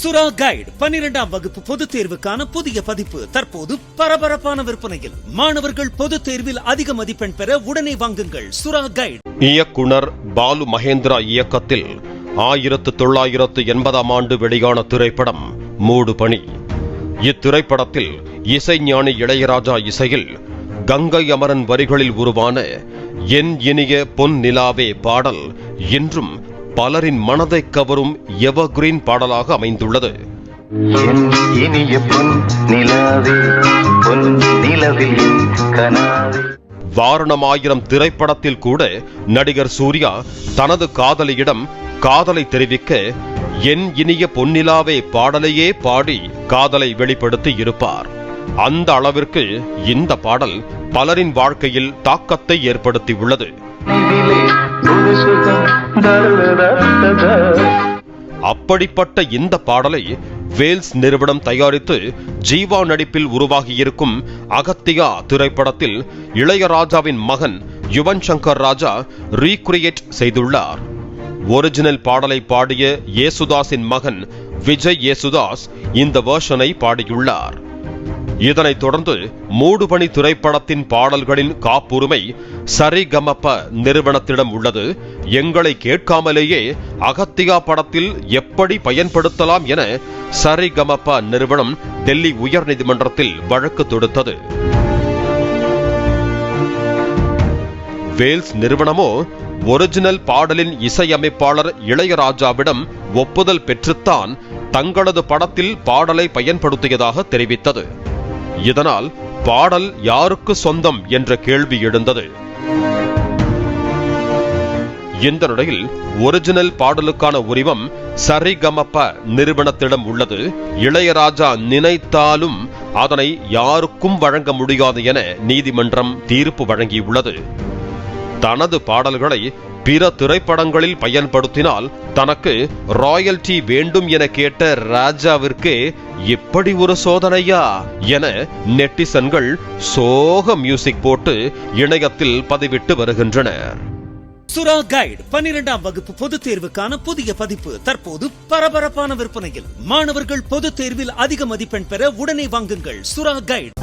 சுரா கைடு 12ஆம் வகுப்பு பொதுத் தேர்வுக்கான புதிய பதிப்பு தற்போது பரபரப்பான விற்பனையில். மாணவர்கள் பொதுத் தேர்வில் அதிக மதிப்பெண் பெற உடனே வாங்குங்கள் சுரா கைடு. இயக்குனர் பாலு மகேந்திரா இயக்கத்தில் 1980ஆம் ஆண்டு வெளியான திரைப்படம் மூடுபனி. இத்திரைப்படத்தில் இசைஞானி இளையராஜா இசையில் கங்கை அமரன் வரிகளில் உருவான என் இனிய பொன் நிலாவே பாடல் இன்றும் பலரின் மனதை கவரும் எவர்கிரீன் பாடலாக அமைந்துள்ளது. வாரணமாயிரம் திரைப்படத்தில் கூட நடிகர் சூர்யா தனது காதலியிடம் காதலை தெரிவிக்க என் இனிய பொன்னிலாவே பாடலையே பாடி காதலை வெளிப்படுத்தி இருப்பார். அந்த அளவிற்கு இந்த பாடல் பலரின் வாழ்க்கையில் தாக்கத்தை ஏற்படுத்தி உள்ளது. அப்படிப்பட்ட இந்த பாடலை வேல்ஸ் நிறுவனம் தயாரித்து ஜீவா நடிப்பில் உருவாகியிருக்கும் அகத்தியா திரைப்படத்தில் இளையராஜாவின் மகன் யுவன் சங்கர் ராஜா ரீக்ரியேட் செய்துள்ளார். ஒரிஜினல் பாடலை பாடிய யேசுதாஸின் மகன் விஜய் யேசுதாஸ் இந்த வெர்ஷனை பாடியுள்ளார். இதனைத் தொடர்ந்து மூடுபனி திரைப்படத்தின் பாடல்களின் காப்புரிமை சரிகமப நிறுவனத்திடம் உள்ளது. எங்களை கேட்காமலேயே அகத்தியா படத்தில் எப்படி பயன்படுத்தலாம் என சரிகமப நிறுவனம் டெல்லி உயர்நீதிமன்றத்தில் வழக்கு தொடுத்தது. வேல்ஸ் நிறுவனமோ ஒரிஜினல் பாடலின் இசையமைப்பாளர் இளையராஜாவிடம் ஒப்புதல் பெற்றுத்தான் தங்களது படத்தில் பாடலை பயன்படுத்தியதாக தெரிவித்தது. இதனால் பாடல் யாருக்கு சொந்தம் என்ற கேள்வி எழுந்தது. இந்த நிலையில் ஒரிஜினல் பாடலுக்கான உரிமம் சரிகமப நிறுவனத்திடம் உள்ளது. இளையராஜா நினைத்தாலும் அதனை யாருக்கும் வழங்க முடியாது என நீதிமன்றம் தீர்ப்பு வழங்கியுள்ளது. தனது பாடல்களை பிற திரைப்படங்களில் பயன்படுத்தினால் தனக்கு ராயல்டி வேண்டும் என கேட்ட ராஜாவிற்கு எப்படி ஒரு சோதனையா என நெட்டிசன்கள் சோக மியூசிக் போட்டு இணையத்தில் பதிவிட்டு வருகின்றனர். சுரா கைடு 12ஆம் வகுப்பு பொதுத் தேர்வுக்கான புதிய பதிப்பு தற்போது பரபரப்பான விற்பனையில். மாணவர்கள் பொதுத் தேர்வில் அதிக மதிப்பெண் பெற உடனே வாங்குங்கள் சுரா கைடு.